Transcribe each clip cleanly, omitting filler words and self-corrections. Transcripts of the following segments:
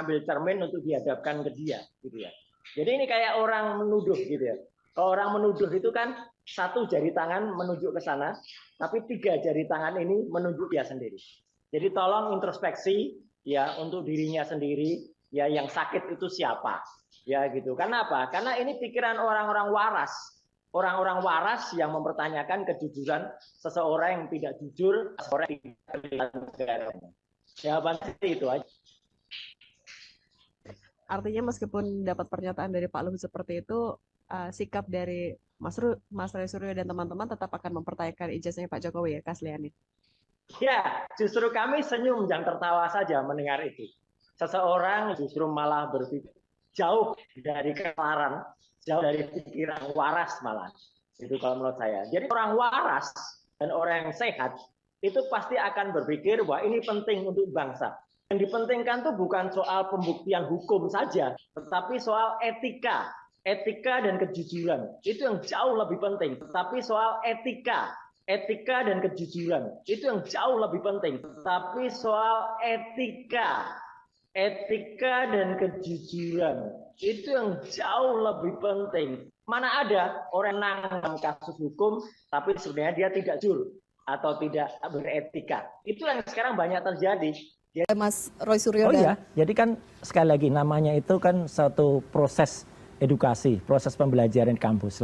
mengambil cermin untuk dihadapkan ke dia, gitu ya. Jadi ini kayak orang menuduh, gitu ya. Kalau orang menuduh itu kan satu jari tangan menunjuk ke sana, tapi 3 jari tangan ini menunjuk dia sendiri. Jadi tolong introspeksi ya untuk dirinya sendiri, ya yang sakit itu siapa, ya gitu. Karena apa? Karena ini pikiran orang-orang waras. Orang-orang waras yang mempertanyakan kejujuran seseorang yang tidak jujur, seseorang yang tidak negara. Jawaban itu aja. Artinya meskipun dapat pernyataan dari Pak Luhut seperti itu, sikap dari Mas Roy Suryo dan teman-teman tetap akan mempertanyakan ijazahnya Pak Jokowi ya, keasliannya. Ya, justru kami senyum dan tertawa saja mendengar itu. Seseorang justru malah berpikir jauh dari kesalahan, jauh dari pikiran waras malah. Itu kalau menurut saya. Jadi orang waras dan orang yang sehat itu pasti akan berpikir bahwa ini penting untuk bangsa. Yang dipentingkan itu bukan soal pembuktian hukum saja, tetapi soal etika. Etika dan kejujuran. Itu yang jauh lebih penting. Tetapi soal etika dan kejujuran. Itu yang jauh lebih penting. Tetapi soal etika dan kejujuran. Itu yang jauh lebih penting. Mana ada orang nanggung kasus hukum, tapi sebenarnya dia tidak jujur atau tidak beretika. Itu yang sekarang banyak terjadi. Mas Roy Suryo. Iya, jadi kan sekali lagi namanya itu kan satu proses edukasi, proses pembelajaran di kampus.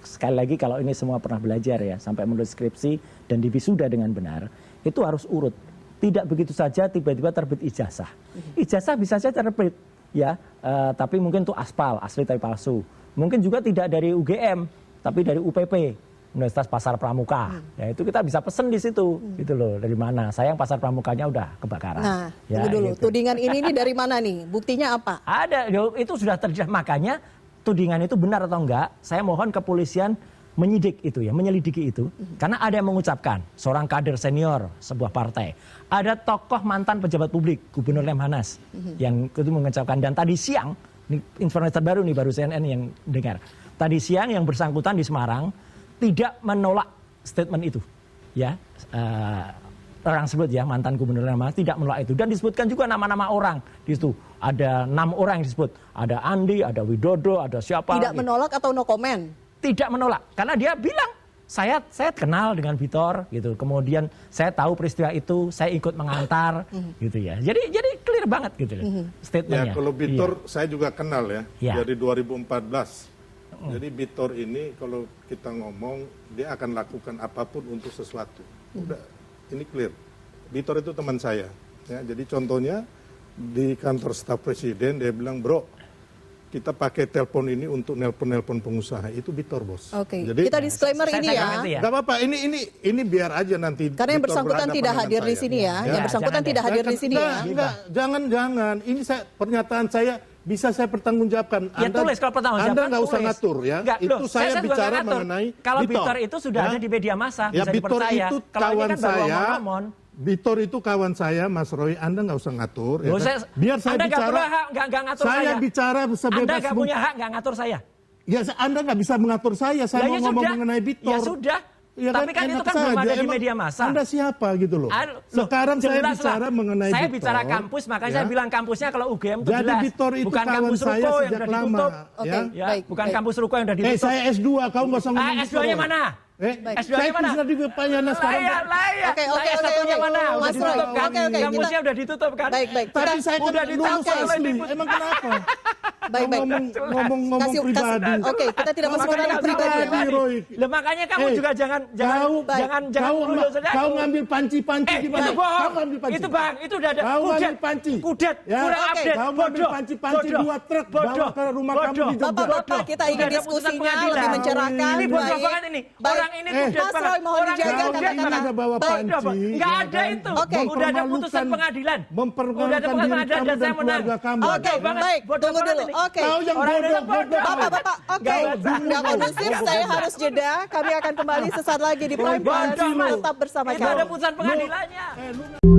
Sekali lagi kalau ini semua pernah belajar ya, sampai menulis skripsi dan diwisuda dengan benar, itu harus urut. Tidak begitu saja tiba-tiba terbit ijazah. Ijazah bisa saja terbit, ya, tapi mungkin itu asli tapi palsu. Mungkin juga tidak dari UGM, tapi dari UPP, Universitas Pasar Pramuka. Ya itu kita bisa pesen di situ, gitu loh. Dari mana? Sayang Pasar Pramukanya udah kebakaran. Nah, ya, tunggu dulu. gitu. Tudingan ini dari mana nih? Buktinya apa? Ada, itu sudah terjadi. Makanya tudingan itu benar atau enggak? Saya mohon kepolisian menyidik itu ya, menyelidiki itu. Karena ada yang mengucapkan, seorang kader senior sebuah partai. Ada tokoh mantan pejabat publik, Gubernur Lemhanas, yang itu mengucapkan. Dan tadi siang, ini informasi terbaru nih, baru CNN yang dengar. Tadi siang yang bersangkutan di Semarang tidak menolak statement itu, ya orang sebut ya mantan gubernur Lemhanas tidak menolak itu dan disebutkan juga nama-nama orang di situ, ada 6 orang yang disebut, ada Andi, ada Widodo, ada siapa tidak lagi. Menolak atau no comment? Tidak menolak karena dia bilang saya kenal dengan Victor gitu, kemudian saya tahu peristiwa itu, saya ikut mengantar gitu ya, jadi clear banget gitu statementnya. Ya kalau Victor saya juga kenal ya. Dari 2014. Jadi Victor ini kalau kita ngomong dia akan lakukan apapun untuk sesuatu. Udah ini clear. Victor itu teman saya. Ya, jadi contohnya di kantor staf presiden dia bilang, bro kita pakai telepon ini untuk nelpon pengusaha. Itu Victor bos. Oke. Jadi kita disclaimer ini ya. Gak apa-apa. Ini biar aja nanti. Karena yang bersangkutan tidak hadir di sini ya. Yang bersangkutan tidak hadir di sini ya. Jangan. Ini pernyataan saya. Bisa saya pertanggungjawabkan. Ya tulis kalau pertanggungjawabkan. Anda nggak usah ngatur ya. Enggak, itu saya bicara mengenai kalau Victor itu sudah ada di media massa, ya, bisa Victor dipercaya. itu kalau kawan ini kan saya. Victor itu kawan saya, Mas Roy. Anda nggak usah ngatur. Loh, ya, biar saya Anda bicara. Anda ngatur saya bicara sebebas. Anda nggak punya hak nggak ngatur saya. Ya Anda nggak bisa mengatur saya. Saya mau ngomong mengenai Victor. Ya sudah. Ya tapi kan itu kan belum ada di media massa. Anda siapa gitu loh. Sekarang saya bicara mengenai Saya Victor. bicara kampus, makanya saya bilang kampusnya kalau UGM itu jadi jelas. Victor itu bukan kawan kampus saya Ruko sejak lama. Bukan kampus Ruko yang udah ditutup. Saya S2, kamu nggak usah ngomong S2-nya mana? S2-nya mana? Sudah di Payanas sekarang. Oke. S1-nya mana? Udah Mas ditutup kan? Kampusnya udah ditutup kan? Baik. Tapi saya udah lulus asli. Emang kenapa? Baik. Ngomong pribadi. Oke, kita tidak masuk ke ranah pribadi. Lah makanya kamu juga jangan kau ngambil panci-panci gimana? Kau ngambil panci. Itu Bang, itu udah ada. Kau ngambil panci. Kudet, kurang update. Kau ngambil panci-panci 2 truk bawa ke rumah kamu di Jogja. Bapak, kita ingin diskusinya lebih mencerahkan. Ini bodoh banget ini. Orang ini kudet Mas Roy mohon dijaga kata-kata. Ada bawa panci. Enggak ada itu. Udah ada putusan pengadilan. Udah ada putusan pengadilan dan saya menang. Oke, baik. Tunggu dulu. Oke. Kau yang bodoh. Bapak. Oke. Nggak kondusif, saya harus jeda. Kami akan kembali sesaat lagi di Prime News. Tetap bersama kami. Itu ada putusan pengadilannya.